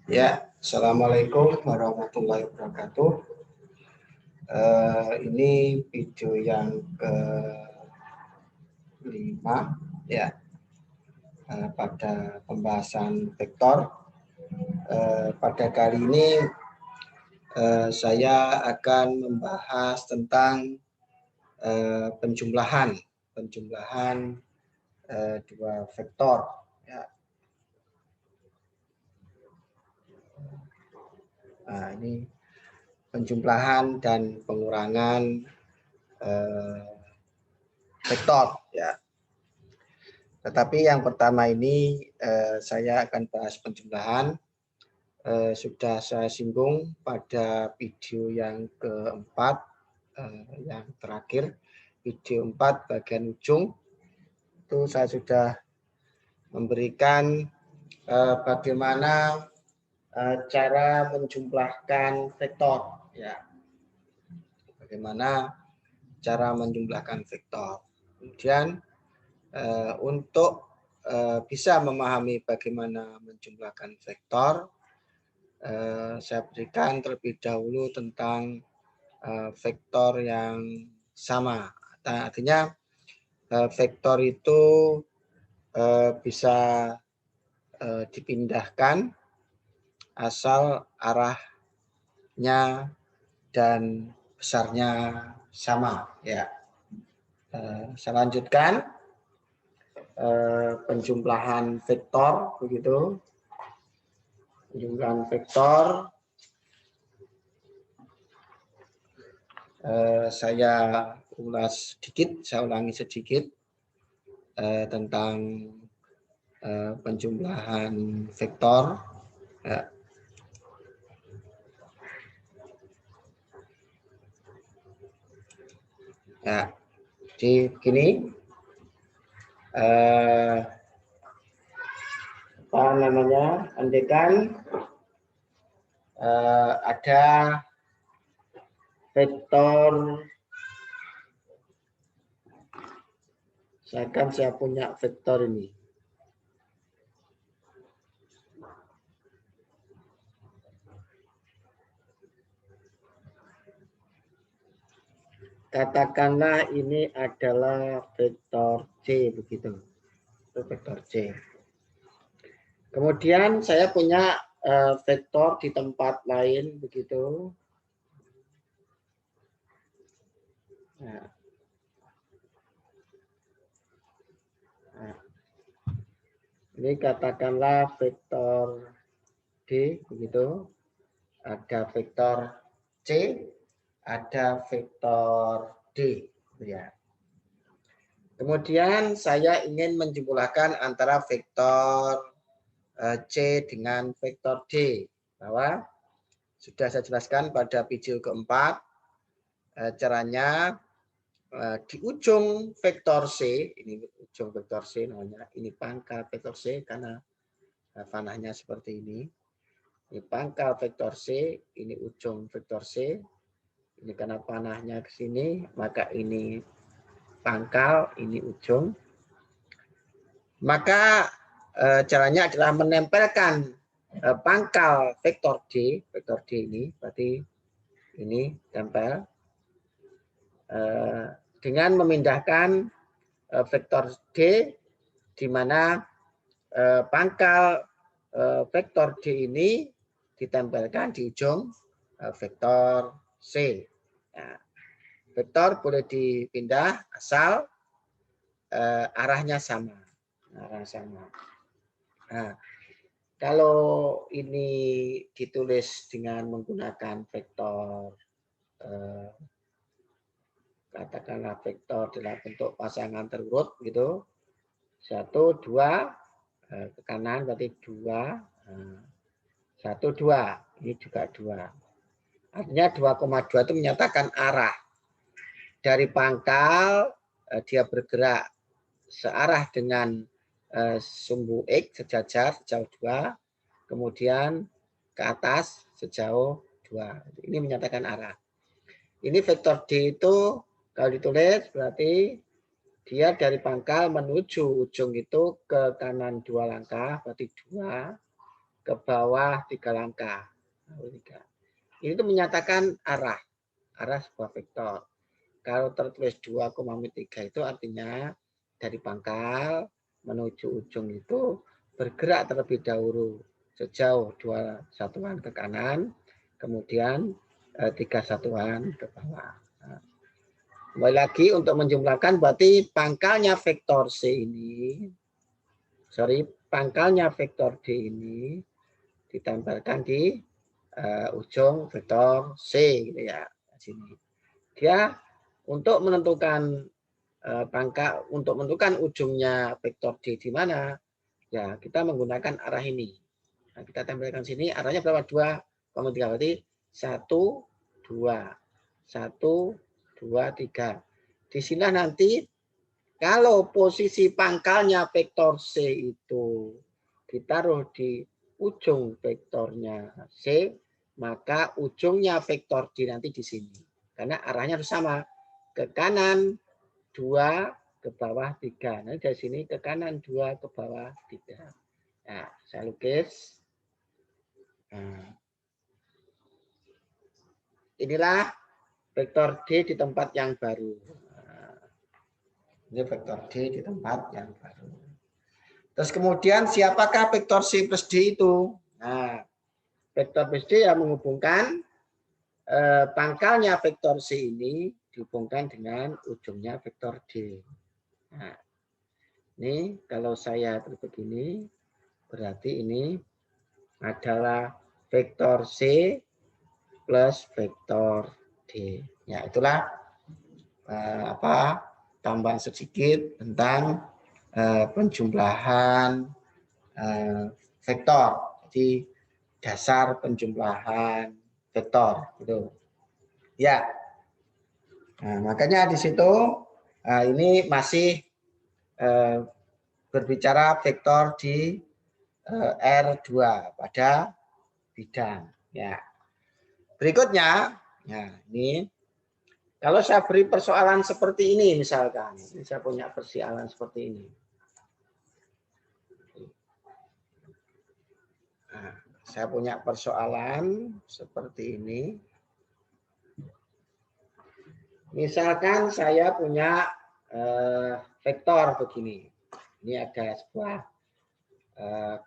Ya, Assalamualaikum warahmatullahi wabarakatuh. Ini video yang kelima ya, pada pembahasan vektor. Pada kali ini saya akan membahas tentang penjumlahan dua vektor. Ya. Nah, ini penjumlahan dan pengurangan vektor ya. Tetapi yang pertama ini saya akan bahas penjumlahan. Sudah saya singgung pada video yang keempat, yang terakhir, video 4 bagian ujung. Itu saya sudah memberikan bagaimana cara menjumlahkan vektor. Ya. Bagaimana cara menjumlahkan vektor. Kemudian untuk bisa memahami bagaimana menjumlahkan vektor, saya berikan terlebih dahulu tentang vektor yang sama. Artinya vektor itu bisa dipindahkan asal arahnya dan besarnya sama. Ya. Saya lanjutkan penjumlahan vektor begitu. Penjumlahan vektor saya ulangi sedikit tentang penjumlahan vektor. Ya, jadi begini, apa namanya? Andaikan ada vektor, saya punya vektor ini. Katakanlah ini adalah vektor C begitu. Itu vektor C. Kemudian saya punya vektor di tempat lain begitu. Nah. Ini katakanlah vektor D begitu. Ada vektor C, ada vektor D, ya. Kemudian saya ingin menjumlahkan antara vektor C dengan vektor D. Bahwa sudah saya jelaskan pada video keempat, caranya di ujung vektor C, ini ujung vektor C namanya, ini pangkal vektor C karena panahnya seperti ini. Ini pangkal vektor C, ini ujung vektor C. Ini karena panahnya ke sini, maka ini pangkal, ini ujung. Maka caranya adalah menempelkan pangkal vektor D ini, berarti ini tempel, dengan memindahkan vektor D, di mana pangkal vektor D ini ditempelkan di ujung vektor C. Nah, vektor boleh dipindah asal arahnya sama. Nah, kalau ini ditulis dengan menggunakan vektor, katakanlah vektor dalam bentuk pasangan terurut gitu, 1, 2, ke kanan berarti 2, 1, 2, ini juga 2. Artinya 2,2 itu menyatakan arah. Dari pangkal dia bergerak searah dengan sumbu X sejajar sejauh 2, kemudian ke atas sejauh 2. Ini menyatakan arah. Ini vektor D itu kalau ditulis berarti dia dari pangkal menuju ujung itu ke kanan 2 langkah, berarti 2. ke bawah 3 langkah. Ini tuh menyatakan arah sebuah vektor. Kalau tertulis 2,3 itu artinya dari pangkal menuju ujung itu bergerak terlebih dahulu sejauh 2 satuan ke kanan, kemudian 3 satuan ke bawah. Kembali lagi untuk menjumlahkan berarti pangkalnya vektor C ini, pangkalnya vektor D ini ditempelkan di ujung vektor C gitu ya. Sini. Dia untuk menentukan untuk menentukan ujungnya vektor D di mana, ya kita menggunakan arah ini. Nah, kita tempelkan sini, arahnya berapa? 2,3 berarti 1, 2, 1, 2, 3. Di sini nanti kalau posisi pangkalnya vektor C itu ditaruh di ujung vektornya C, maka ujungnya vektor D nanti di sini. Karena arahnya harus sama. Ke kanan 2, ke bawah 3. Nah, dari sini ke kanan 2, ke bawah 3. Nah, saya lukis. Nah, inilah vektor D di tempat yang baru. Nah, ini vektor D di tempat yang baru. Terus kemudian siapakah vektor C plus D itu? Nah, vektor plus D yang menghubungkan pangkalnya vektor C ini dihubungkan dengan ujungnya vektor D. Nah, ini kalau saya begini, berarti ini adalah vektor C plus vektor D. Ya, itulah tambahan sedikit tentang penjumlahan vektor. Jadi dasar penjumlahan vektor gitu. Ya. Nah, makanya di situ ini masih berbicara vektor di R2 pada bidang. Ya. Berikutnya, ya ini kalau saya beri persoalan seperti ini misalkan, ini saya punya persoalan seperti ini. Nah, saya punya persoalan seperti ini. Misalkan saya punya vektor begini. Ini ada sebuah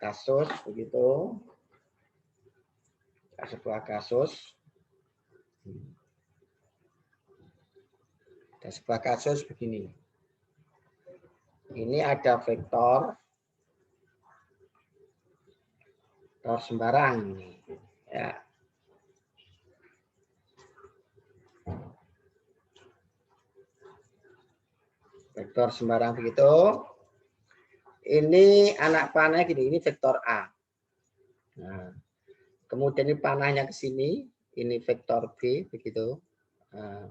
kasus begitu. Sebuah kasus. Ada sebuah kasus begini. Ini ada vektor sembarang ini. Ya. Vektor sembarang begitu. Ini anak panahnya gini, ini vektor A. Nah, kemudian ini panahnya ke sini, ini vektor B begitu. Nah,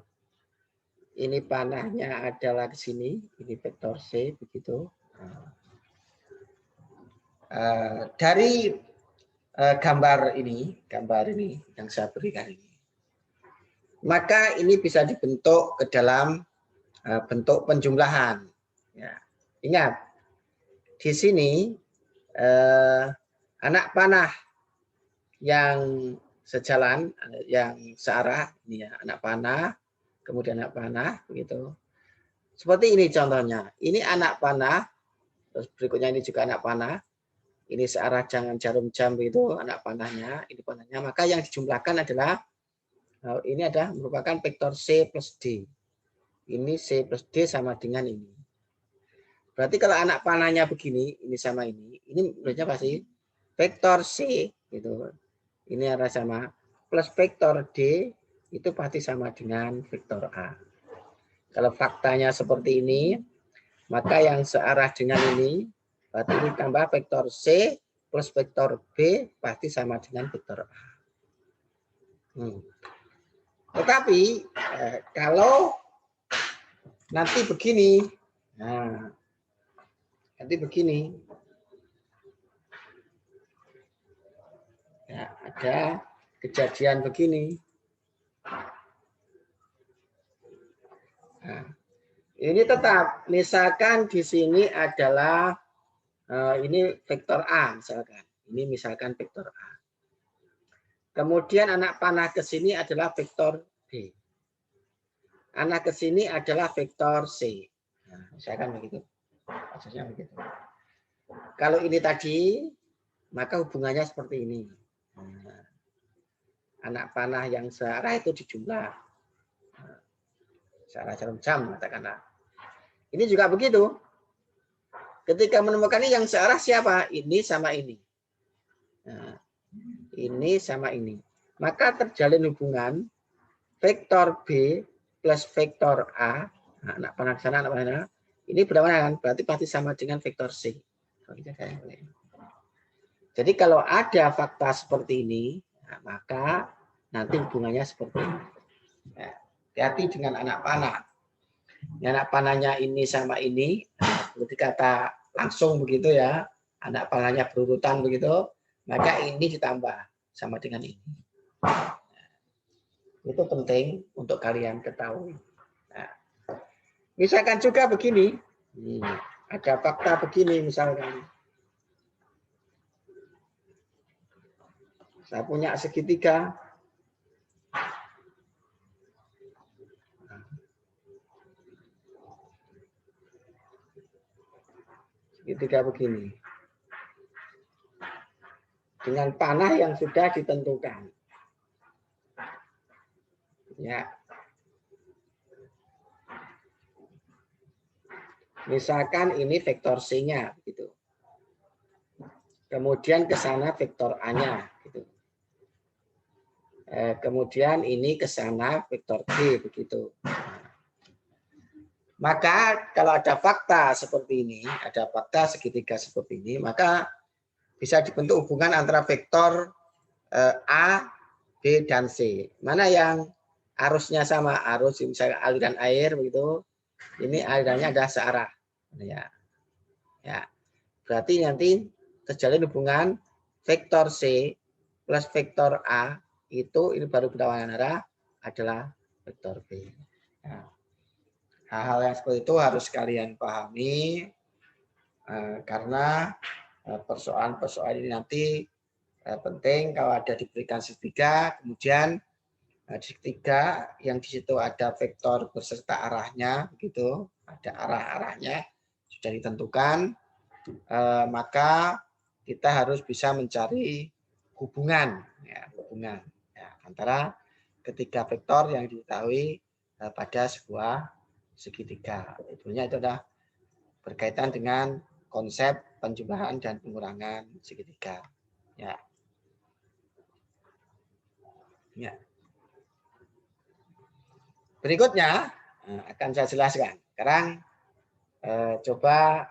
ini panahnya adalah ke sini, ini vektor C begitu. Nah, dari gambar ini yang saya berikan ini, maka ini bisa dibentuk ke dalam bentuk penjumlahan. Ya. Ingat, di sini anak panah yang sejalan, yang searah, ini ya, anak panah, kemudian anak panah, begitu. Seperti ini contohnya. Ini anak panah, terus berikutnya ini juga anak panah. Ini searah jangan jarum jam begitu, anak panahnya, ini panahnya. Maka yang dijumlahkan adalah ini adalah merupakan vektor C plus D. Ini C plus D sama dengan ini. Berarti kalau anak panahnya begini, ini sama ini menurutnya pasti vektor C gitu. Ini adalah sama plus vektor D itu pasti sama dengan vektor A. Kalau faktanya seperti ini, maka yang searah dengan ini, berarti ini tambah vektor C plus vektor B pasti sama dengan vektor A. Tetapi kalau nanti begini, nanti begini, ya, ada kejadian begini. Nah, ini tetap, misalkan di sini adalah ini vektor A misalkan. Ini misalkan vektor A. Kemudian anak panah ke sini adalah vektor B. Anak ke sini adalah vektor C. Nah, misalkan begitu. Maksudnya begitu. Kalau ini tadi, maka hubungannya seperti ini. Nah, anak panah yang searah itu dijumlah. Nah, searah jarum jam, katakanlah. Ini juga begitu. Ketika menemukan ini yang searah siapa? Ini sama ini. Nah, ini sama ini. Maka terjalin hubungan vektor B plus vektor A. Nah, anak panah ke sana, anak panah. Ini berlawanan, berarti pasti sama dengan vektor C. Jadi kalau ada fakta seperti ini, nah, maka nanti hubungannya seperti ini. Nah, hati-hati dengan anak panah. Anak panahnya ini sama ini, berarti kata langsung begitu ya. Anak panahnya berurutan begitu, maka ini ditambah sama dengan ini. Nah, itu penting untuk kalian ketahui. Nah, misalkan juga begini, ada fakta begini misalkan. Saya punya segitiga. Segitiga begini. Dengan panah yang sudah ditentukan. Ya. Misalkan ini vektor C-nya gitu. Kemudian ke sana vektor A-nya gitu. Kemudian ini ke sana vektor G begitu. Maka kalau ada fakta seperti ini, ada fakta segitiga seperti ini, maka bisa dibentuk hubungan antara vektor A, B, dan C. Mana yang arusnya sama? Arus misalnya aliran air begitu. Ini alirannya ada searah. Ya. Ya. Berarti nanti terjalin hubungan vektor C plus vektor A itu ini baru berlawanan arah adalah vektor B. Nah, hal-hal yang seperti itu harus kalian pahami karena persoalan-persoalan ini nanti penting kalau ada diberikan segitiga, kemudian segitiga yang di situ ada vektor beserta arahnya, begitu, ada arah-arahnya sudah ditentukan, maka kita harus bisa mencari hubungan, ya, hubungan ya, antara ketiga vektor yang diketahui pada sebuah segitiga. Tentunya itu adalah berkaitan dengan konsep penjumlahan dan pengurangan segitiga. Ya. Ya. Berikutnya akan saya jelaskan. Sekarang coba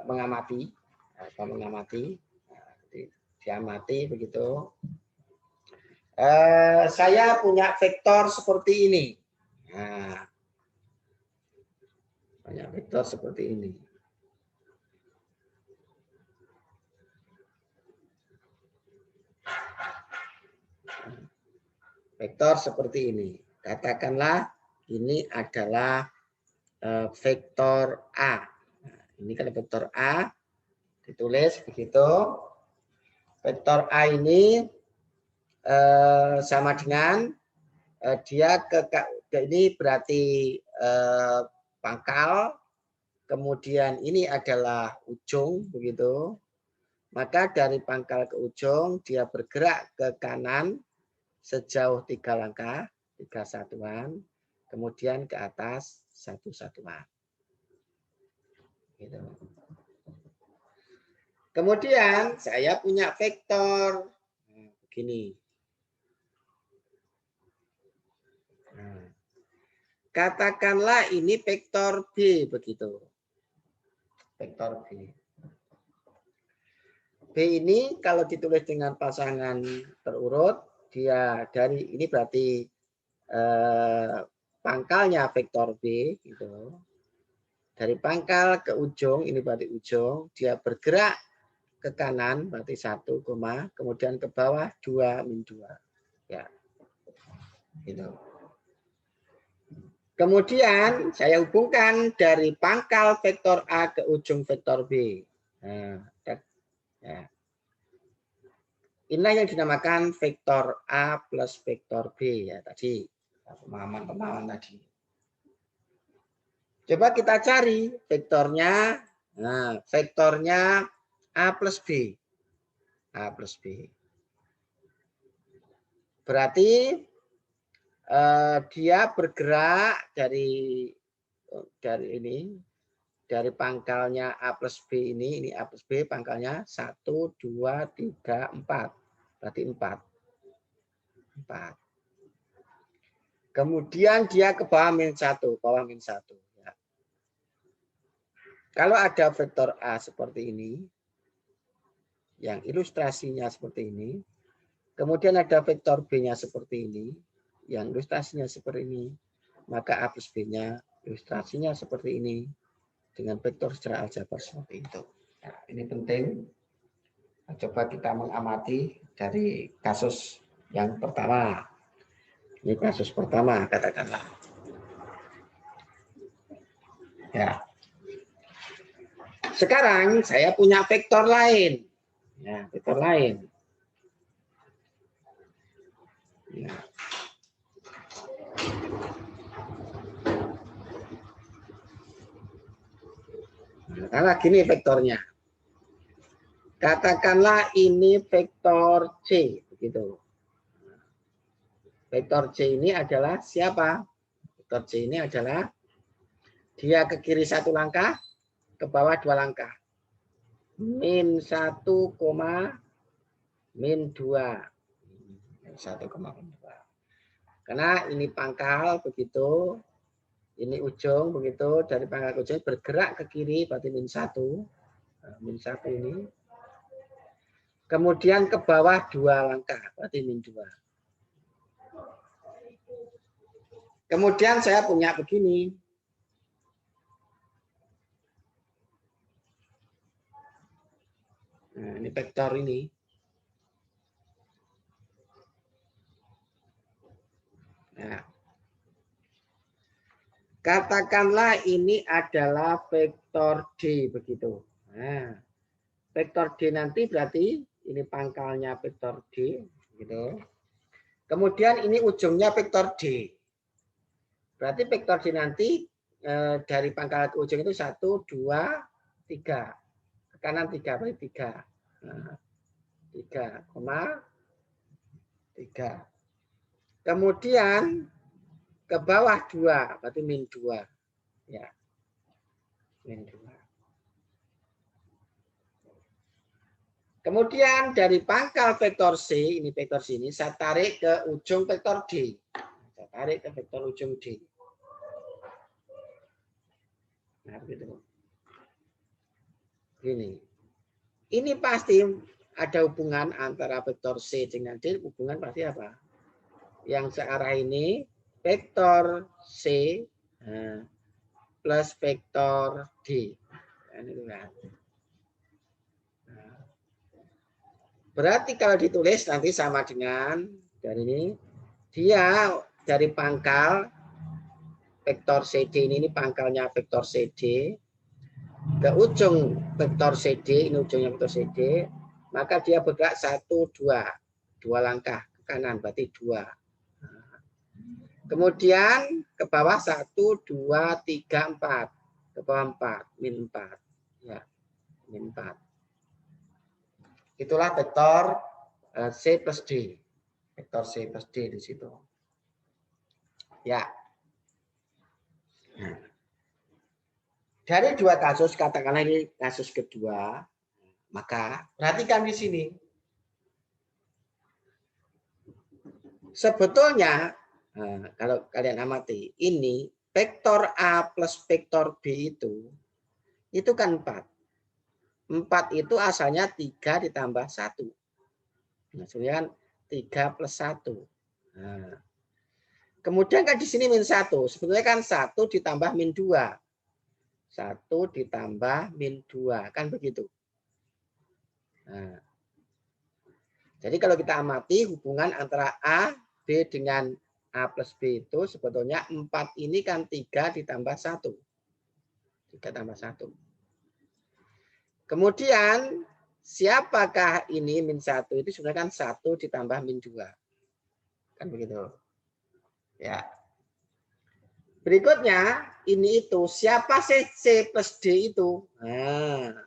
mengamati, diamati begitu. Saya punya vektor seperti ini. Nah, banyak vektor seperti ini. Vektor seperti ini. Katakanlah ini adalah vektor A. Nah, ini kan vektor A. Ditulis begitu. Vektor A ini sama dengan dia ini berarti pangkal, kemudian ini adalah ujung begitu. Maka dari pangkal ke ujung dia bergerak ke kanan sejauh 3 langkah, 3 satuan, kemudian ke atas 1 satuan. Gitu. Kemudian saya punya vektor begini. Nah, katakanlah ini vektor B begitu. Vektor B. B ini kalau ditulis dengan pasangan terurut, dia dari ini berarti pangkalnya vektor B gitu. Dari pangkal ke ujung, ini berarti ujung, dia bergerak ke kanan berarti 1, kemudian ke bawah 2 min 2. Ya. Gitu. Kemudian saya hubungkan dari pangkal vektor A ke ujung vektor B. Nah, ya. Inilah yang dinamakan vektor A plus vektor B ya tadi. Pemahaman tadi. Coba kita cari vektornya. Nah, vektornya A plus B. A plus B. Berarti dia bergerak dari pangkalnya A plus B ini A plus B pangkalnya 1, 2, 3, 4. Berarti 4. Kemudian dia ke bawah -1, ya. Kalau ada vektor A seperti ini, yang ilustrasinya seperti ini, kemudian ada vektor B-nya seperti ini, yang ilustrasinya seperti ini, maka A plus B-nya ilustrasinya seperti ini, dengan vektor secara aljabar seperti itu. Nah, ini penting. Coba kita mengamati dari kasus yang pertama. Ini kasus pertama, katakanlah. Ya. Sekarang saya punya vektor lain. Ya, vektor lain. Ya. Nah, gini vektornya. Katakanlah ini vektor C, begitu. Vektor C ini adalah siapa? Vektor C ini adalah dia ke kiri 1 langkah, ke bawah 2 langkah. -1, -2. 1,2. Karena ini pangkal begitu, ini ujung begitu, dari pangkal ke ujung bergerak ke kiri berarti -1. -1 ini. Kemudian ke bawah 2 langkah berarti -2. Kemudian saya punya begini. Nah, ini vektor ini. Nah, katakanlah ini adalah vektor D begitu. Nah, vektor D nanti berarti ini pangkalnya vektor D gitu. Kemudian ini ujungnya vektor D. Berarti vektor D nanti dari pangkal ke ujung itu 1, 2, 3. Ke kanan 3 berarti 3. Nah, 3,3. Kemudian ke bawah 2 berarti -2. Ya. -2. Kemudian dari pangkal vektor C, ini vektor C ini, saya tarik ke ujung vektor D. Saya tarik ke vektor ujung D. Nah, begitu. Gini. Ini pasti ada hubungan antara vektor C dengan D. Hubungan pasti apa? Yang searah ini, vektor C plus vektor D. Ini kan. Berarti kalau ditulis nanti sama dengan dari ini, dia dari pangkal vektor CD ini pangkalnya vektor CD ke ujung vektor CD, ini ujungnya vektor CD, maka dia bergerak 1, 2 langkah ke kanan berarti 2. Kemudian ke bawah 1, 2, 3, 4, ke bawah 4, -4, ya, -4. Itulah vektor C plus D. Vektor C plus D di situ. Ya. Nah. Dari 2 kasus, katakanlah ini kasus kedua, maka perhatikan di sini. Sebetulnya, kalau kalian amati, ini vektor A plus vektor B itu kan 4. 4 itu asalnya 3 ditambah 1. Nah, sebenarnya kan 3 plus 1. Nah, kemudian kan di sini -1. Sebetulnya kan 1 ditambah -2. 1 ditambah -2. Kan begitu. Nah, jadi kalau kita amati hubungan antara A, B dengan A plus B itu sebetulnya 4 ini kan 3 ditambah 1. 3 tambah 1. Kemudian siapakah ini min 1 itu sebenarnya kan 1 ditambah min 2. Kan begitu. Ya. Berikutnya ini itu siapa sih C plus D itu? Nah,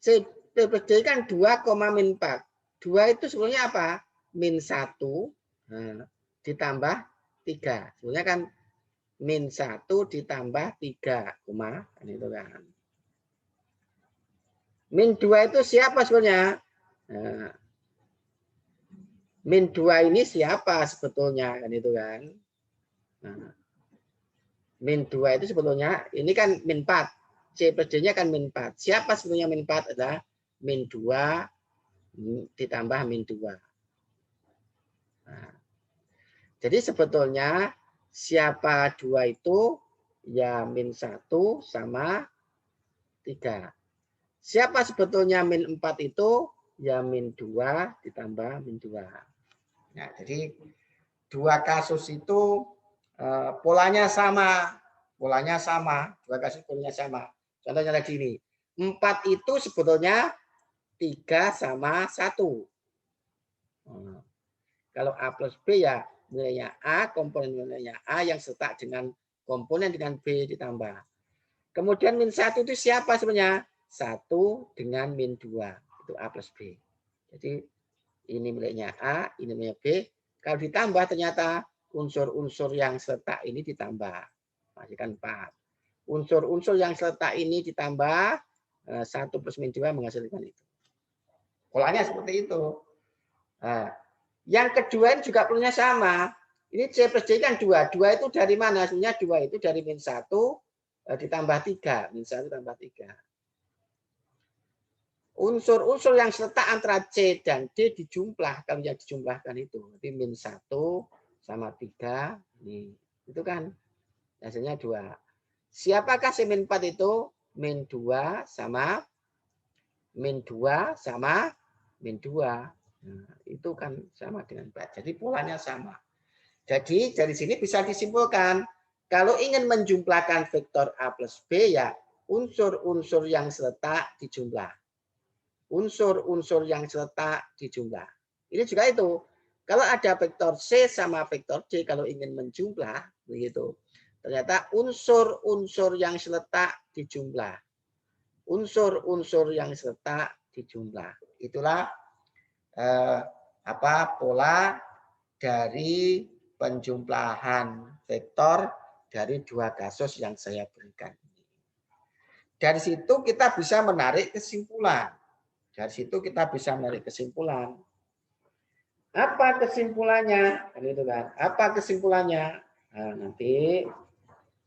C plus D kan 2, min 4. 2 itu sebenarnya apa? Min 1 ditambah 3. Sebenarnya kan min 1 ditambah 3, kan itu kan. Min 2 itu siapa sebenarnya? Nah, min 2 ini siapa sebetulnya? Kan itu kan. Nah, min 2 itu sebetulnya, ini kan min 4. C plus D-nya kan min 4. Siapa sebetulnya min 4? Adalah min 2 ditambah min 2. Nah, jadi sebetulnya siapa 2 itu ya min 1 sama 3. Siapa sebetulnya min 4 itu ya min 2 ditambah min 2. Nah, jadi dua kasus itu polanya sama. Polanya sama. Dua kasus polanya sama. Contohnya lagi ini. 4 itu sebetulnya 3 sama 1. Kalau A plus B ya nilainya A, komponen nilainya A yang setak dengan komponen dengan B ditambah. Kemudian min 1 itu siapa sebenarnya? 1 dengan min 2. Itu A plus B. Jadi ini miliknya A, ini miliknya B. Kalau ditambah ternyata unsur-unsur yang setak ini ditambah. Menghasilkan 4. Unsur-unsur yang setak ini ditambah 1 plus min 2 menghasilkan itu. Polanya seperti itu. Nah, yang kedua ini juga polanya sama. Ini C plus D kan 2. 2 itu dari mana? Sebenarnya 2 itu dari min 1 ditambah 3. Min 1 tambah 3. Unsur-unsur yang setak antara C dan D dijumlah. Kalau yang dijumlahkan itu. Jadi min 1 sama 3. Nih, itu kan hasilnya 2. Siapakah si min 4 itu? Min 2 sama min 2 sama min 2. Nah, itu kan sama dengan 4. Jadi polanya sama. Jadi dari sini bisa disimpulkan kalau ingin menjumlahkan vektor A plus B ya unsur-unsur yang setak dijumlah. Unsur-unsur yang setak dijumlah. Ini juga itu. Kalau ada vektor C sama vektor D kalau ingin menjumlah begitu. Ternyata unsur-unsur yang setak dijumlah. Unsur-unsur yang setak dijumlah. Itulah pola dari penjumlahan vektor dari dua kasus yang saya berikan. Dari situ kita bisa menarik kesimpulan. Dari situ kita bisa menarik kesimpulan. Apa kesimpulannya? Itu kan. Apa kesimpulannya? Nah, nanti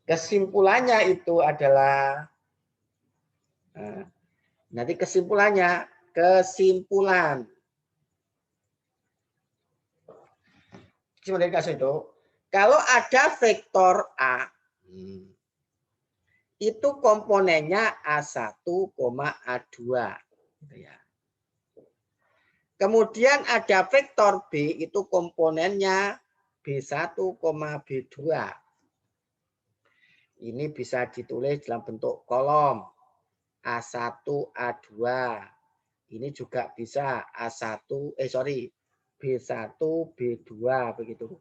kesimpulannya itu adalah nanti kesimpulan. Seperti kasus itu, kalau ada vektor A, itu komponennya A1, A2. Gitu ya. Kemudian ada vektor B, itu komponennya B1, B2. Ini bisa ditulis dalam bentuk kolom. A1, A2. Ini juga bisa A1, B1, B2 begitu.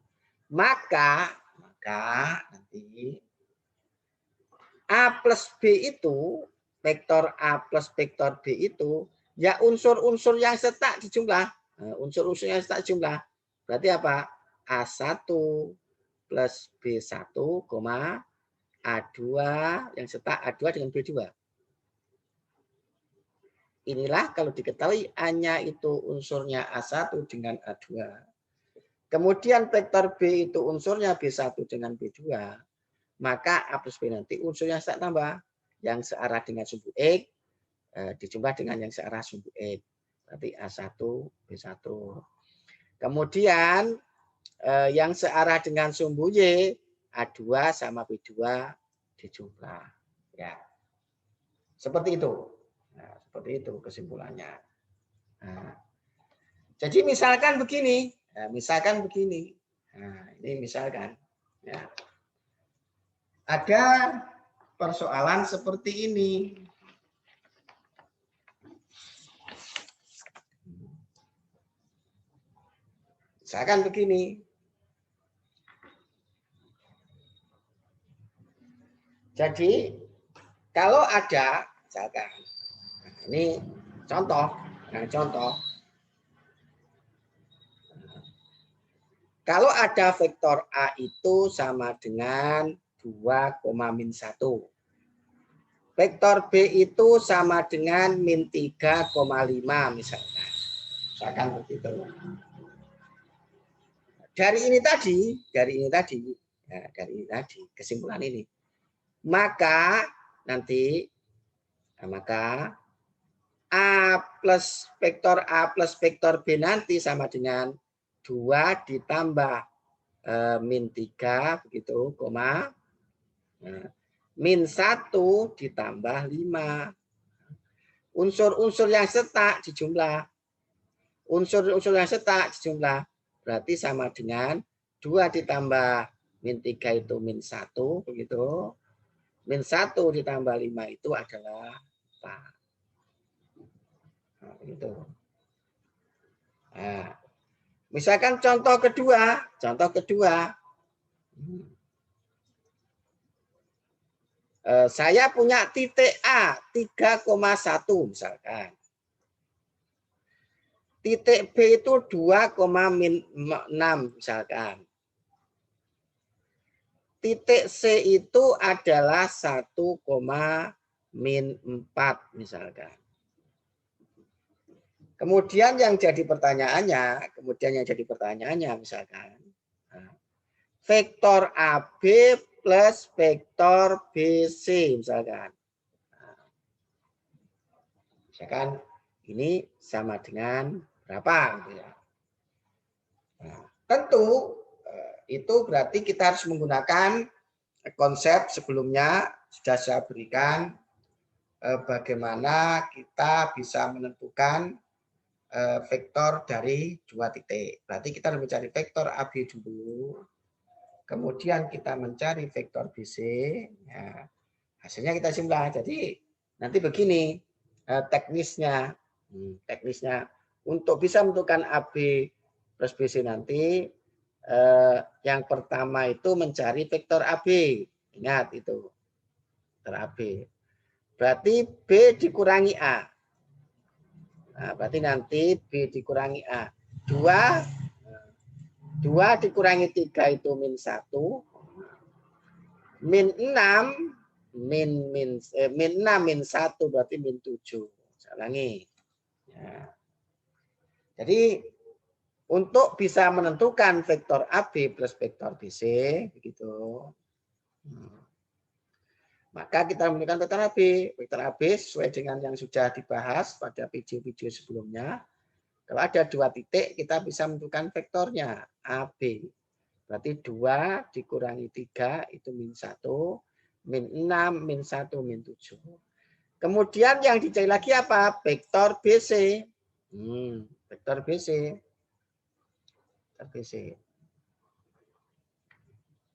Maka nanti A plus B itu, vektor A plus vektor B itu, ya unsur-unsur yang setak dijumlah. Unsur-unsur yang setak dijumlah. Berarti apa? A1 plus B1, A2 yang setak A2 dengan B2. Inilah kalau diketahui A-nya itu unsurnya A1 dengan A2. Kemudian vektor B itu unsurnya B1 dengan B2. Maka A plus B nanti unsurnya setak tambah. Yang searah dengan sumbu X dijumlah dengan yang searah sumbu X. Berarti A1, B1. Kemudian yang searah dengan sumbu Y, A2 sama B2 dijumlah. Ya. Seperti itu. Nah, seperti itu kesimpulannya. Nah, jadi misalkan begini. Nah, ini misalkan. Ya. Ada persoalan seperti ini. Misalkan begini. Jadi kalau ada, misalkan, ini contoh, kalau ada vektor A itu sama dengan 2,-1. Vektor B itu sama dengan -3,5 misalkan. Misalkan begitu. Dari ini tadi, kesimpulan ini. Maka nanti A plus vektor B nanti sama dengan 2 ditambah -3 begitu, koma, -1 ditambah 5. Unsur-unsur yang setak dijumlah. Unsur-unsur yang setak dijumlah. Berarti sama dengan 2 ditambah -3 itu -1 begitu. -1 ditambah 5 itu adalah 4. Nah, begitu. Nah, misalkan contoh kedua. Saya punya titik A 3,1 misalkan. Titik B itu 2,6 misalkan. Titik C itu adalah 1,-4 misalkan. Kemudian yang jadi pertanyaannya misalkan, vektor AB plus vektor BC misalkan. Misalkan ini sama dengan berapa gitu ya. Nah, tentu itu berarti kita harus menggunakan konsep sebelumnya sudah saya berikan bagaimana kita bisa menentukan vektor dari 2 titik. Berarti kita harus mencari vektor AB dulu. Kemudian kita mencari vektor BC. Ya, hasilnya kita jumlah. Jadi nanti begini teknisnya. Untuk bisa menentukan AB plus BC nanti yang pertama itu mencari vektor AB. Ingat itu. Vektor AB. Berarti B dikurangi A. Nah, berarti nanti B dikurangi A. 2 dikurangi 3 itu -1. -6 -1 berarti -7. Saya ulangi. Ya. Jadi untuk bisa menentukan vektor AB plus vektor BC begitu. Maka kita menentukan vektor AB. Vektor AB sesuai dengan yang sudah dibahas pada video-video sebelumnya. Kalau ada 2 titik, kita bisa menentukan vektornya AB. Berarti 2 dikurangi 3 itu -1, -6, -1, -7. Kemudian yang dicari lagi apa? Vektor BC. Vektor BC.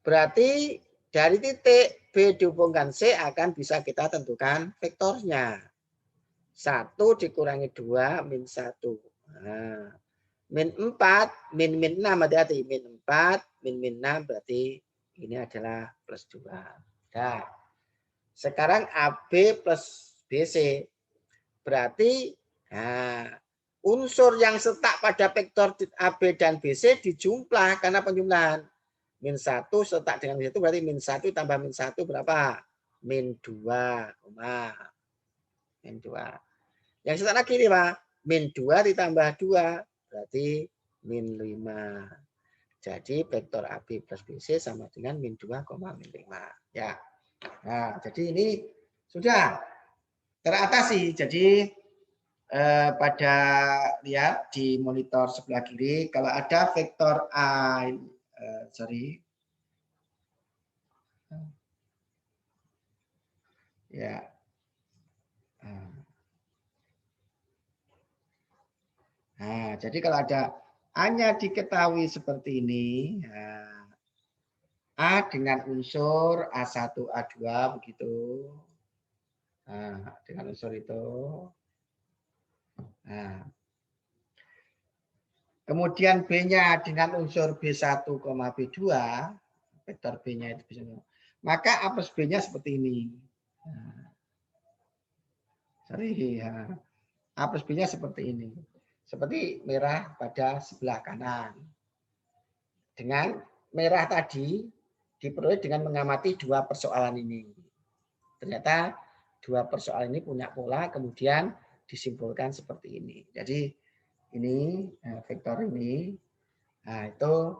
Berarti dari titik B dihubungkan C akan bisa kita tentukan vektornya. 1 dikurangi 2, -1. Nah, -4, -6, hati-hati. -4, -6 berarti ini adalah +2. Nah, sekarang AB plus BC. Berarti unsur yang setak pada vektor AB dan BC dijumlah karena penjumlahan. -1 setak dengan -1 berarti -1 tambah -1 berapa? -2. Yang setak lagi nih Pak. -2 ditambah 2 berarti -5. Jadi vektor AB plus BC sama dengan -2, -5. Ya. Nah, jadi ini sudah teratasi. Jadi pada lihat di monitor sebelah kiri kalau ada vektor A ya. Nah, jadi kalau ada hanya diketahui seperti ini, A dengan unsur A1, A2 begitu. Nah, dengan unsur itu. Nah, Kemudian B-nya dengan unsur B1, B2, vektor B-nya itu bisa. Maka A plus B-nya seperti ini. Sorry, ya. A plus B-nya seperti ini. Seperti merah pada sebelah kanan. Dengan merah tadi diperoleh dengan mengamati dua persoalan ini. Ternyata dua persoalan ini punya pola, kemudian disimpulkan seperti ini. Jadi ini vektor ini, nah itu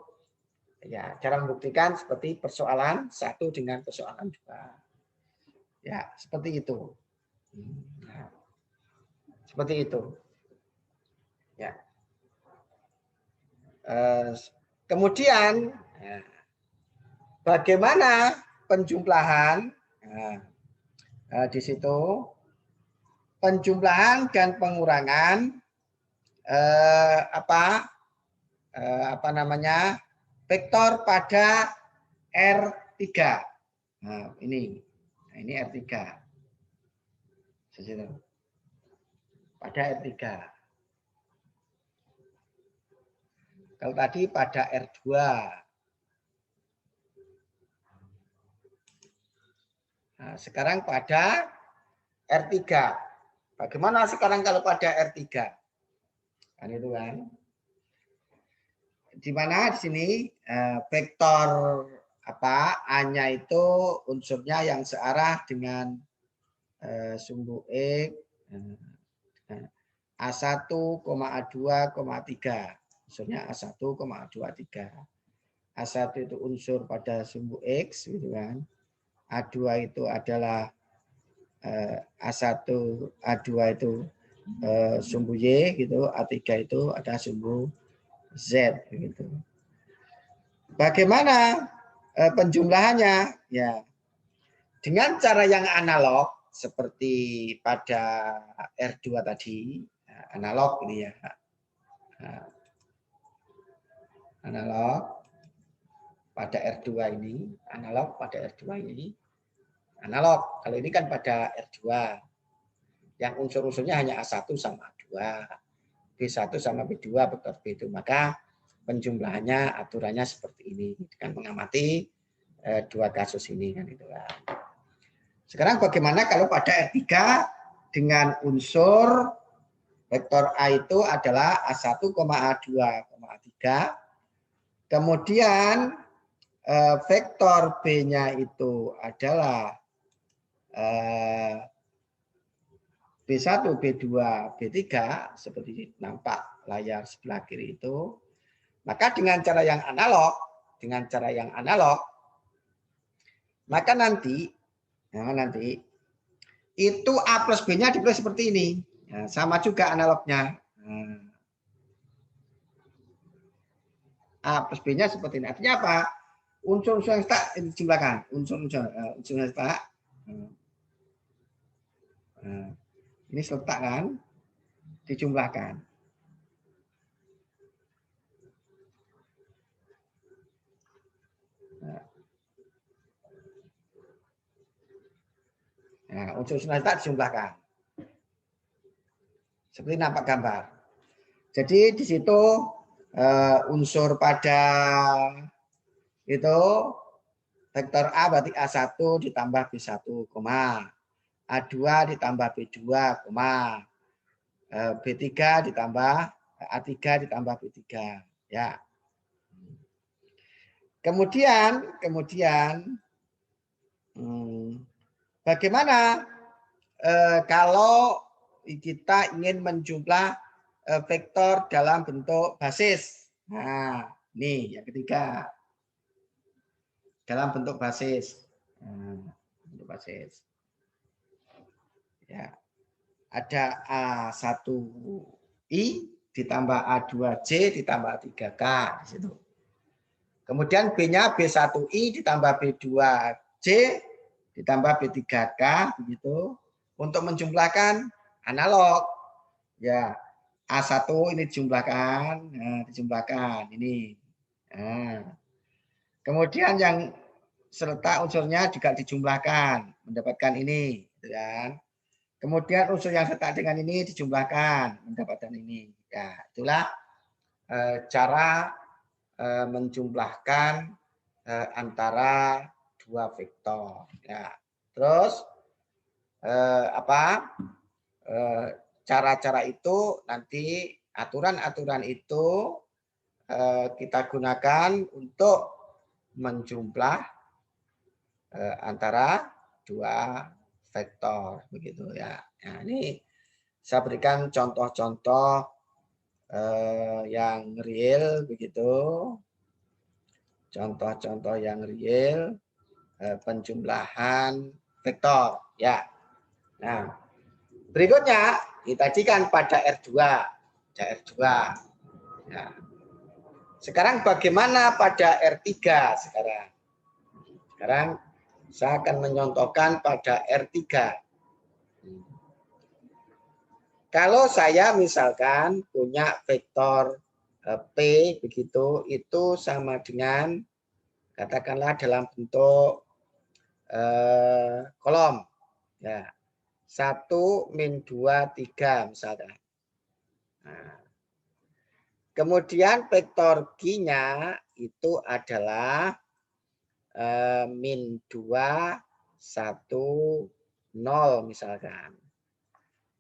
ya cara membuktikan seperti persoalan satu dengan persoalan dua. Ya seperti itu. Nah, seperti itu. Ya. Kemudian bagaimana penjumlahan? Di situ penjumlahan dan pengurangan apa namanya vektor pada R3. Nah, ini R3. Pada R3. Kalau tadi pada R2. Nah, sekarang pada R3. Bagaimana sekarang kalau pada R3? Kan itu kan. Di mana di sini vektor A-nya itu unsurnya yang searah dengan sumbu X A1, A2, 3. Unsurnya A1, A2, 3. A1 itu unsur pada sumbu X gitu kan. A2 itu adalah A1, A2 itu sumbu Y gitu, A3 itu ada sumbu Z gitu. Bagaimana penjumlahannya? Ya, dengan cara yang analog seperti pada R2 tadi, analog ini ya, analog pada R2 ini, analog pada R2 ini, analog. Kalau ini kan pada R2, yang unsur-unsurnya hanya A1 sama A2, B1 sama B2 vektor B itu, maka penjumlahannya aturannya seperti ini dengan mengamati dua kasus ini kan itu kan. Sekarang bagaimana kalau pada R3 dengan unsur vektor A itu adalah A1, A2, A3. Kemudian vektor B-nya itu adalah B1, B2, B3 seperti nampak layar sebelah kiri itu. Maka dengan cara yang analog, maka nanti itu A plus B-nya ditulis seperti ini. Ya, sama juga analognya. A plus B-nya seperti ini. Artinya apa? Unsur-unsur yang tak dijumlahkan. Unsur-unsur yang tak. Ini seletak kan? Dijumlahkan. Nah, unsur letak dijumlahkan. Seperti nampak gambar. Jadi di situ unsur pada itu vektor A berarti A1 ditambah B1, A2 ditambah B2, B3 ditambah A3 ditambah B3. Ya. Kemudian bagaimana kalau kita ingin menjumlah vektor dalam bentuk basis? Nah, ini yang ketiga. Dalam bentuk basis. Bentuk basis. Ya. Ada A1I ditambah A2J ditambah A3K di situ. Kemudian B-nya B1I ditambah B2J ditambah B3K begitu. Untuk menjumlahkan analog. Ya, A1 ini dijumlahkan, dijumlahkan ini. Nah. Kemudian yang serta unsurnya juga dijumlahkan, mendapatkan ini, gitu kan. Kemudian unsur yang serta dengan ini dijumlahkan, mendapatkan ini. Ya, itulah cara menjumlahkan antara dua vektor. Ya. Terus cara-cara itu nanti aturan-aturan itu kita gunakan untuk menjumlah antara dua vektor begitu ya. Nah, ini saya berikan contoh-contoh yang real begitu. Contoh-contoh yang real penjumlahan vektor ya. Nah, berikutnya kita kajikan pada R2. Pada R2. Ya. Sekarang bagaimana pada R3 sekarang? Sekarang saya akan menyontohkan pada R3. Kalau saya misalkan punya vektor P begitu, itu sama dengan katakanlah dalam bentuk kolom. Ya. 1, min 2, 3 misalkan. Nah, kemudian vektor Q-nya itu adalah min 2, 1, 0 misalkan.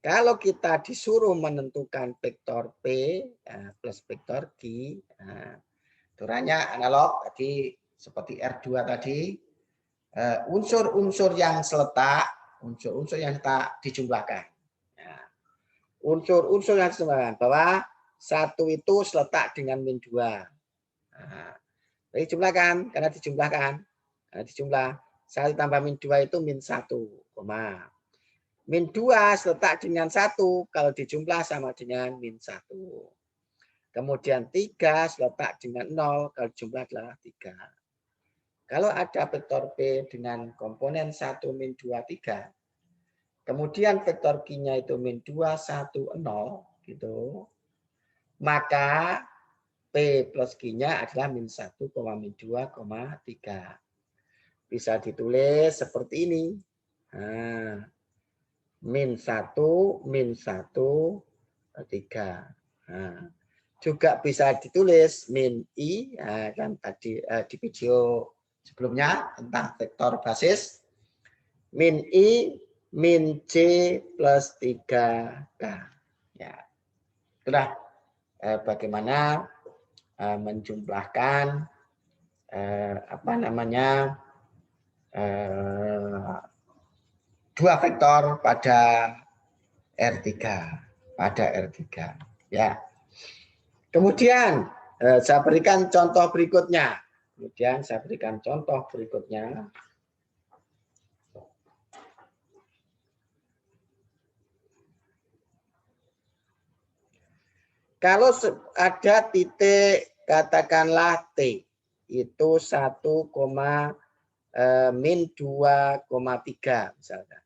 Kalau kita disuruh menentukan vektor P plus vektor Q, aturannya analog tadi seperti R2 tadi, unsur-unsur yang seletak, unsur-unsur yang tak dijumlahkan. Unsur-unsur yang dijumlahkan bahwa 1 itu seletak dengan min 2. Jadi jumlahkan, karena dijumlahkan. Dijumlah 1 tambah min 2 itu min 1, min 2 seletak dengan 1, kalau dijumlah sama dengan min 1. Kemudian 3 seletak dengan 0, kalau jumlah adalah 3. Kalau ada vektor P dengan komponen 1, min 2, 3, kemudian vektor Q-nya itu min 2, 1, 0, gitu, maka P plus Q-nya adalah min 1, min 2, 3. Bisa ditulis seperti ini. Nah, min 1, min 1, 3. Nah, juga bisa ditulis min I, kan tadi di video sebelumnya tentang vektor basis, min I, min J plus 3K. Ya, itulah bagaimana menjumlahkan dua vektor pada R3. Ya. Kemudian saya berikan contoh berikutnya. Kalau ada titik katakanlah T itu 1, min 2,3 misalkan.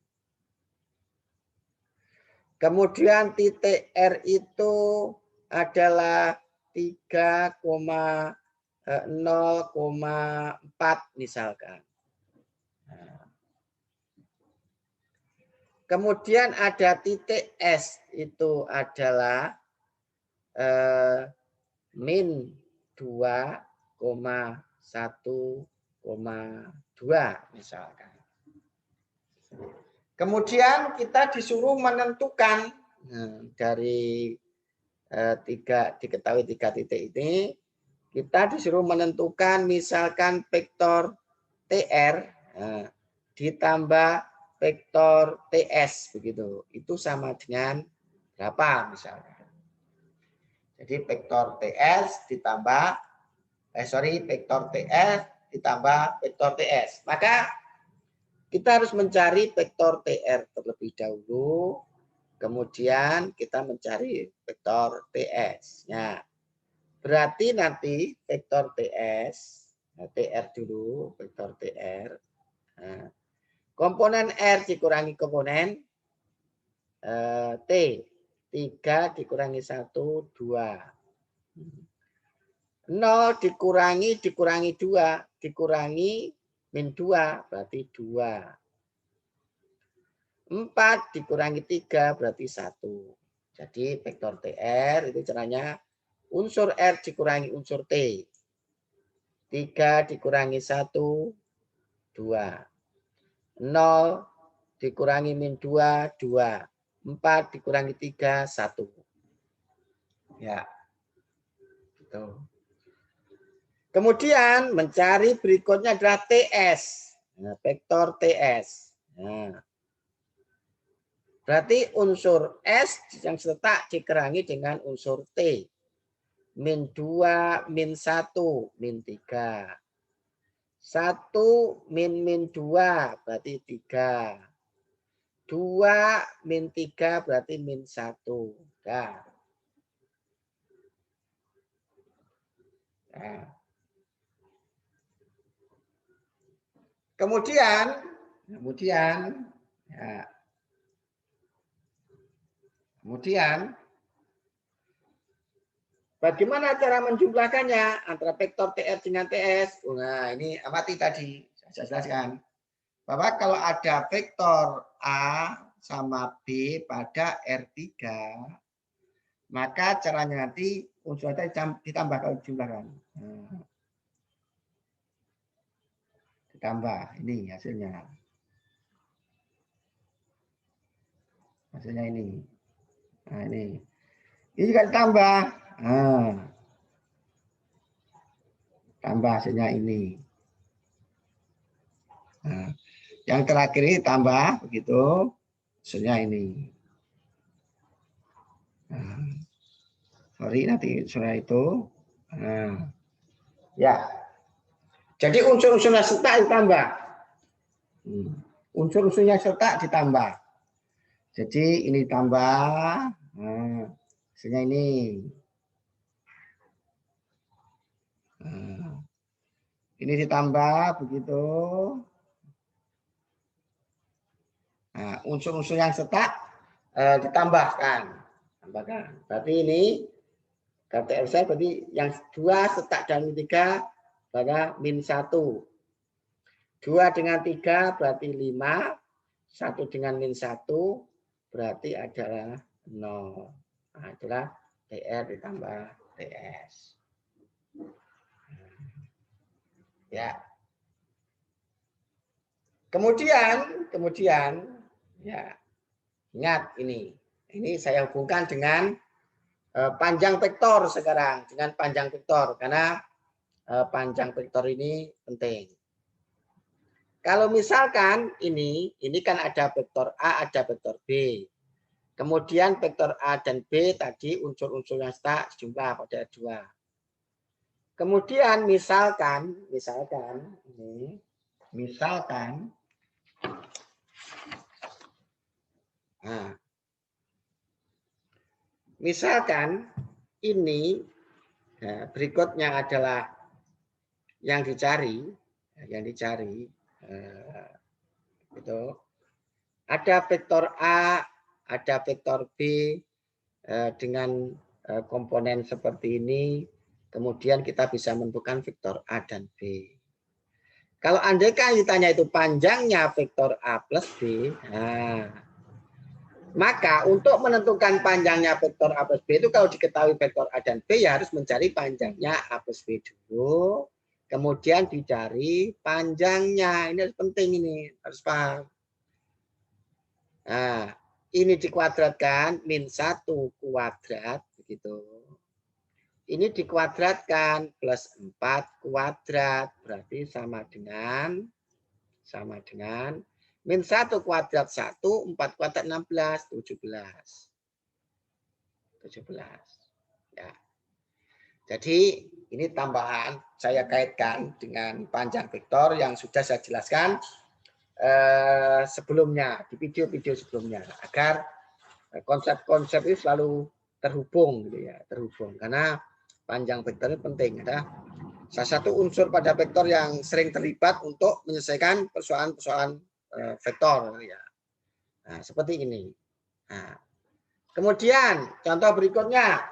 Kemudian titik R itu adalah 3,0,4 misalkan. Kemudian ada titik S itu adalah min 2,1,2 misalkan. Kemudian kita disuruh menentukan dari diketahui 3 titik ini, kita disuruh menentukan misalkan vektor TR ditambah vektor TS begitu. Itu sama dengan berapa misalkan. Jadi vektor TS ditambah vektor TS ditambah vektor TS. Maka kita harus mencari vektor TR terlebih dahulu, kemudian kita mencari vektor TS. Ya. Berarti nanti vektor TS, TR dulu, vektor TR. Nah, komponen R dikurangi komponen T. 3 dikurangi 1, 2. 0 dikurangi 2, dikurangi min 2, berarti 2. 4 dikurangi 3, berarti 1. Jadi vektor TR itu caranya unsur R dikurangi unsur T. 3 dikurangi 1, 2. 0 dikurangi min 2, 2. 4 dikurangi 3, 1. Ya. Gitu. Kemudian mencari berikutnya adalah TS. Nah, vektor TS. Nah, berarti unsur S yang terletak dikurangi dengan unsur T. Min 2, min 1, min 3. 1 min 2 berarti 3. 2 min 3 berarti min 1. Nah. Nah. Kemudian ya, bagaimana cara menjumlahkannya antara vektor TR dengan TS? Nah, ini amati tadi saya jelaskan bahwa kalau ada vektor A sama B pada R3, maka caranya nanti unsurnya ditambah kalau dijumlahkan. Nah, ditambah ini hasilnya. Hasilnya ini. Nah, ini juga ditambah. Nah, tambah hasilnya ini. Nah, yang terakhir ini tambah begitu, hasilnya ini. Nah, sorry nanti sudah itu. Nah, ya. Jadi unsur-unsurnya serta ditambah. Unsur-unsurnya serta ditambah. Jadi ini tambah. Nah, hasilnya ini. Nah, ini ditambah begitu. Nah, unsur-unsur yang serta ditambahkan. Berarti ini KTR saya berarti yang 2 setak dan 3 pada min 1. 2 dengan 3 berarti 5. 1 dengan min 1 berarti adalah 0. Nah, itulah TR ditambah TS. Ya. Kemudian ya, ingat ini. Ini saya hubungkan dengan panjang vektor sekarang, dengan panjang vektor karena panjang vektor ini penting. Kalau misalkan ini kan ada vektor A, ada vektor B. Kemudian vektor A dan B tadi unsur-unsur yang serta jumlah pada 2. Kemudian misalkan ini berikutnya adalah yang dicari itu ada vektor A, ada vektor B dengan komponen seperti ini, kemudian kita bisa menentukan vektor A dan B. Kalau andaikan ditanya itu panjangnya vektor A plus B, maka untuk menentukan panjangnya vektor A plus B itu kalau diketahui vektor A dan B ya harus mencari panjangnya A plus B dulu. Kemudian dicari panjangnya. Ini harus penting ini. Harus paham. Nah, ini dikuadratkan min 1 kuadrat. Begitu. Ini dikuadratkan plus 4 kuadrat. Berarti sama dengan min 1 kuadrat 1, 4 kuadrat 16, 17. Ya. Jadi ini tambahan saya kaitkan dengan panjang vektor yang sudah saya jelaskan sebelumnya, di video-video sebelumnya. Agar konsep-konsep itu selalu terhubung. Gitu ya, terhubung. Karena panjang vektor itu penting. Ada salah satu unsur pada vektor yang sering terlibat untuk menyelesaikan persoalan-persoalan vektor. Ya. Nah, seperti ini. Nah, kemudian contoh berikutnya.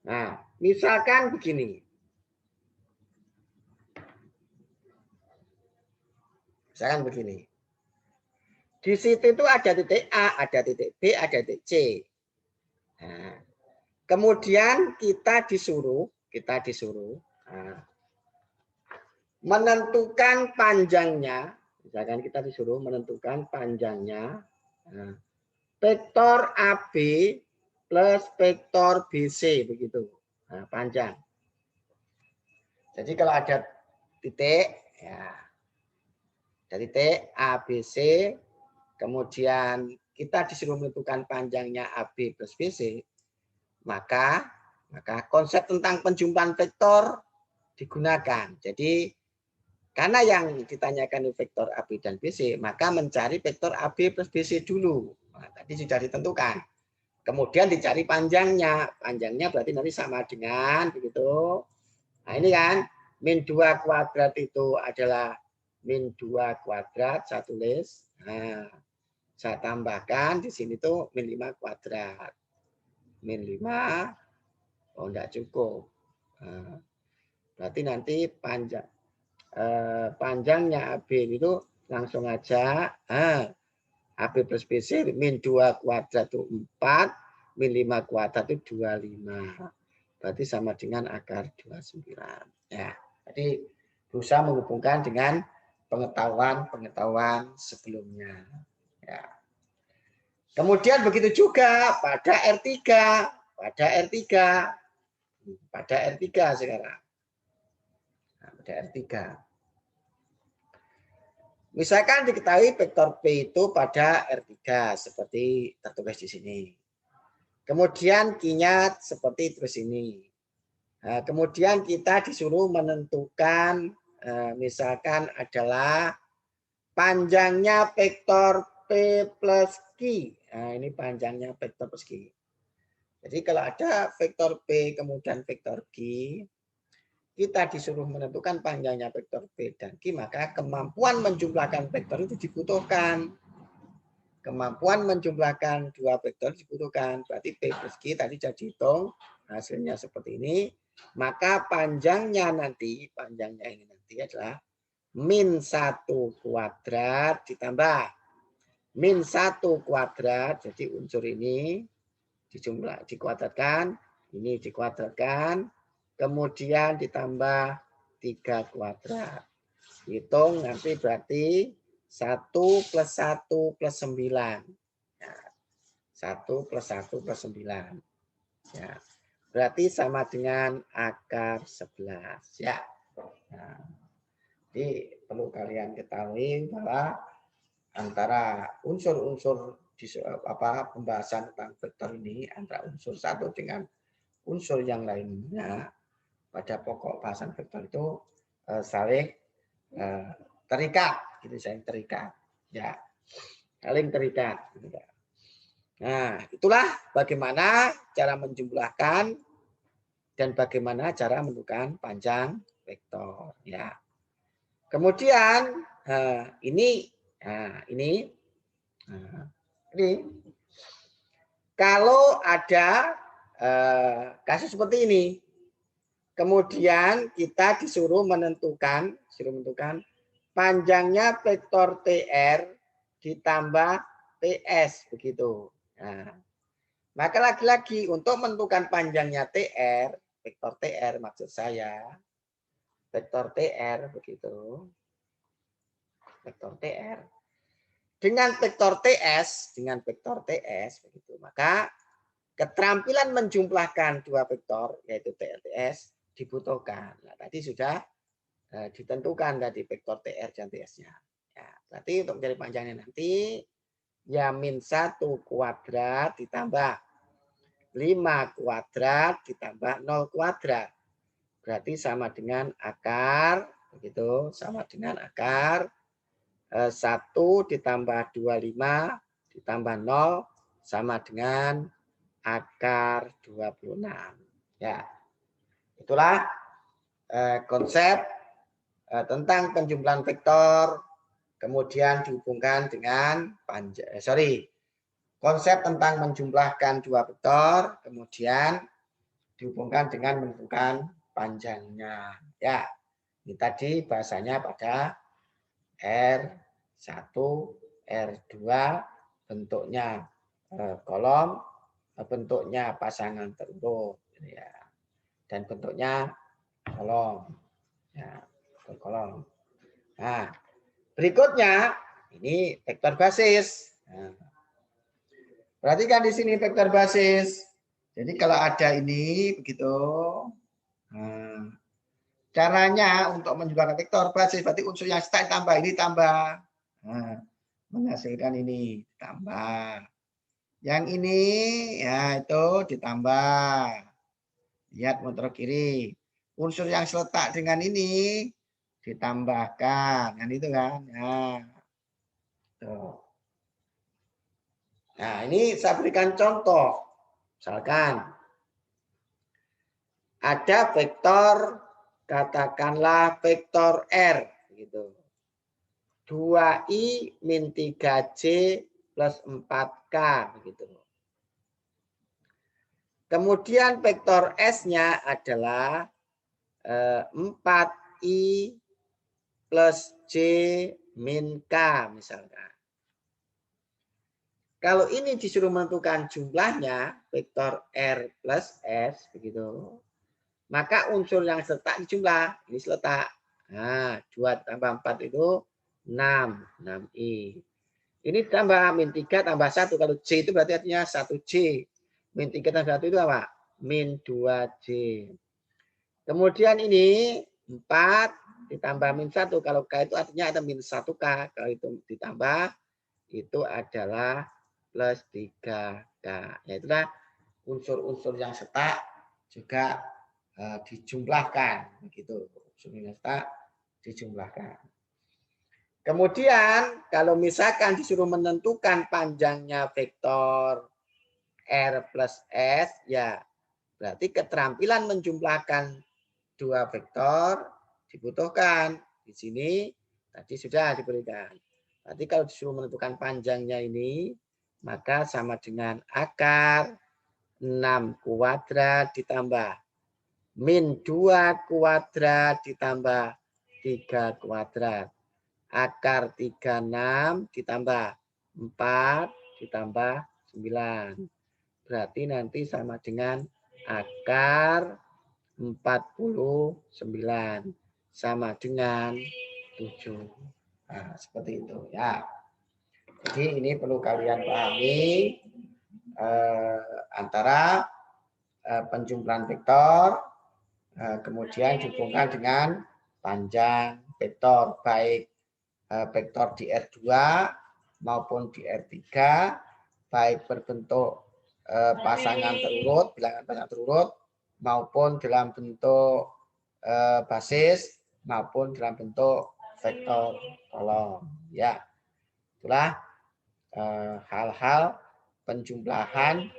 Nah, misalkan begini. Misalkan begini. Di situ itu ada titik A, ada titik B, ada titik C. Nah, kemudian kita disuruh menentukan panjangnya. Misalkan kita disuruh menentukan panjangnya vektor AB plus vektor BC begitu. Nah, panjang. Jadi kalau ada titik, ya, dari titik ABC, kemudian kita disuruh menentukan panjangnya AB plus BC, maka konsep tentang penjumlahan vektor digunakan. Jadi karena yang ditanyakan vektor AB dan BC, maka mencari vektor AB plus BC dulu. Nah, tadi sudah ditentukan. Kemudian dicari panjangnya. Panjangnya berarti nanti sama dengan begitu. Nah, ini kan min 2 kuadrat itu adalah min 2 kuadrat, saya tulis. Nah, saya tambahkan di sini tuh min 5 kuadrat. Min 5, oh enggak cukup. Nah, berarti nanti panjangnya AB itu langsung aja AB plus BC min 2 kuadrat itu 4, min 5 kuadrat itu 25. Berarti sama dengan akar 29. Ya, jadi berusaha menghubungkan dengan pengetahuan sebelumnya. Ya. Kemudian begitu juga pada R3. Pada R3 sekarang. Nah, pada R3. Misalkan diketahui vektor P itu pada R3 seperti tertulis di sini. Kemudian Q-nya seperti terus ini. Nah, kemudian kita disuruh menentukan misalkan adalah panjangnya vektor P plus Q. Nah, ini panjangnya vektor plus Q. Jadi kalau ada vektor P kemudian vektor Q, kita disuruh menentukan panjangnya vektor P dan Q, maka kemampuan menjumlahkan vektor itu dibutuhkan. Kemampuan menjumlahkan dua vektor dibutuhkan. Berarti P plus Q tadi sudah dihitung, hasilnya seperti ini. Maka panjangnya ini nanti adalah min 1 kuadrat ditambah min 1 kuadrat. Jadi unsur ini dikuadratkan, ini dikuadratkan, kemudian ditambah 3 kuadrat. Hitung nanti berarti 1 plus 1 plus 9. Ya, 1 plus 1 plus 9. Ya, berarti sama dengan akar 11. Ya. Nah, jadi perlu kalian ketahui bahwa antara unsur-unsur di pembahasan tentang vektor ini, antara unsur satu dengan unsur yang lainnya pada pokok bahasan vektor itu saling terikat, gitu, saling terikat, ya, saling terikat. Nah, itulah bagaimana cara menjumlahkan dan bagaimana cara menentukan panjang vektor. Ya. Kemudian ini kalau ada kasus seperti ini, kemudian kita disuruh menentukan panjangnya vektor TR ditambah TS begitu. Nah, maka lagi-lagi untuk menentukan panjangnya TR, vektor TR maksud saya, vektor TR begitu, vektor TR dengan vektor TS, begitu, maka keterampilan menjumlahkan dua vektor yaitu TR TS dibutuhkan. Nah, tadi sudah ditentukan tadi vektor TR dan TS-nya. Ya, berarti untuk mencari panjangnya nanti ya min 1 kuadrat ditambah 5 kuadrat ditambah 0 kuadrat. Berarti sama dengan akar, begitu, sama dengan akar 1 ditambah 25 ditambah 0 sama dengan akar 26. Ya, itulah konsep tentang penjumlahan vektor, kemudian dihubungkan dengan konsep tentang menjumlahkan dua vektor, kemudian dihubungkan dengan menentukan panjangnya. Ya, ini tadi bahasanya pada R3. R1, R2 bentuknya kolom, bentuknya pasangan terurut, ya. Dan bentuknya kolom, ya, kolom. Nah, berikutnya ini vektor basis. Nah, perhatikan di sini vektor basis. Jadi kalau ada ini begitu, nah, caranya untuk menjumlahkan vektor basis berarti unsur yang setara ditambah ini tambah, nah, menghasilkan ini tambah. Yang ini ya itu ditambah. Lihat motor kiri. Unsur yang seletak dengan ini ditambahkan, kan itu kan? Nah, tuh. Nah, ini saya berikan contoh. Misalkan ada vektor, katakanlah vektor R gitu. 2i min 3j plus 4k gitu. Kemudian vektor S-nya adalah 4i plus j min k misalkan. Kalau ini disuruh menentukan jumlahnya, vektor R plus S, begitu. Maka unsur yang seletak dijumlah. Ini seletak. Nah, 2 tambah 4 itu 6. 6i. Ini tambah min 3 tambah 1. Kalau J itu berarti artinya 1J. Min 3 tambah 1 itu apa? Min 2J. Kemudian ini 4 ditambah min 1. Kalau K itu artinya ada min 1K. Kalau itu ditambah, itu adalah plus 3K. Yaitulah unsur-unsur yang setak juga dijumlahkan. Begitu. Unsur yang setak dijumlahkan. Kemudian kalau misalkan disuruh menentukan panjangnya vektor R plus S, ya berarti keterampilan menjumlahkan dua vektor dibutuhkan. Di sini tadi sudah diberikan. Berarti kalau disuruh menentukan panjangnya ini, maka sama dengan akar 6 kuadrat ditambah min 2 kuadrat ditambah 3 kuadrat. Akar 36 ditambah 4 ditambah 9. Berarti nanti sama dengan akar 49 sama dengan 7. Nah, seperti itu ya. Jadi ini perlu kalian pahami antara penjumlahan vektor kemudian dihubungkan dengan panjang vektor, baik vektor di R2 maupun di R3, baik berbentuk pasangan terurut, bilangan pasangan terurut, maupun dalam bentuk basis, maupun dalam bentuk vektor kolom. Ya, itulah hal-hal penjumlahan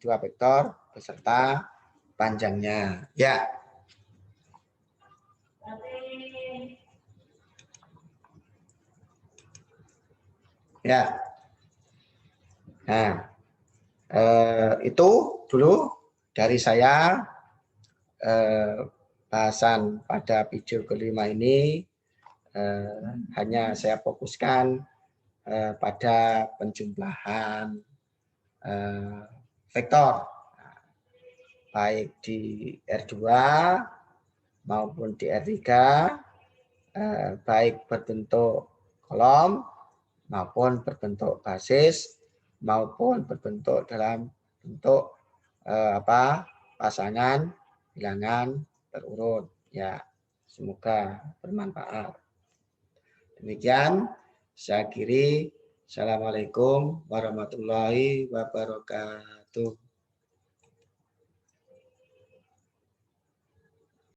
dua vektor beserta panjangnya. Ya. Ya. Nah, itu dulu dari saya bahasan pada video kelima ini. Hanya saya fokuskan pada penjumlahan vektor baik di R2 maupun di R3, baik berbentuk kolom maupun berbentuk basis maupun berbentuk dalam bentuk pasangan bilangan terurut. Ya, semoga bermanfaat. Demikian saya akhiri. Assalamualaikum warahmatullahi wabarakatuh.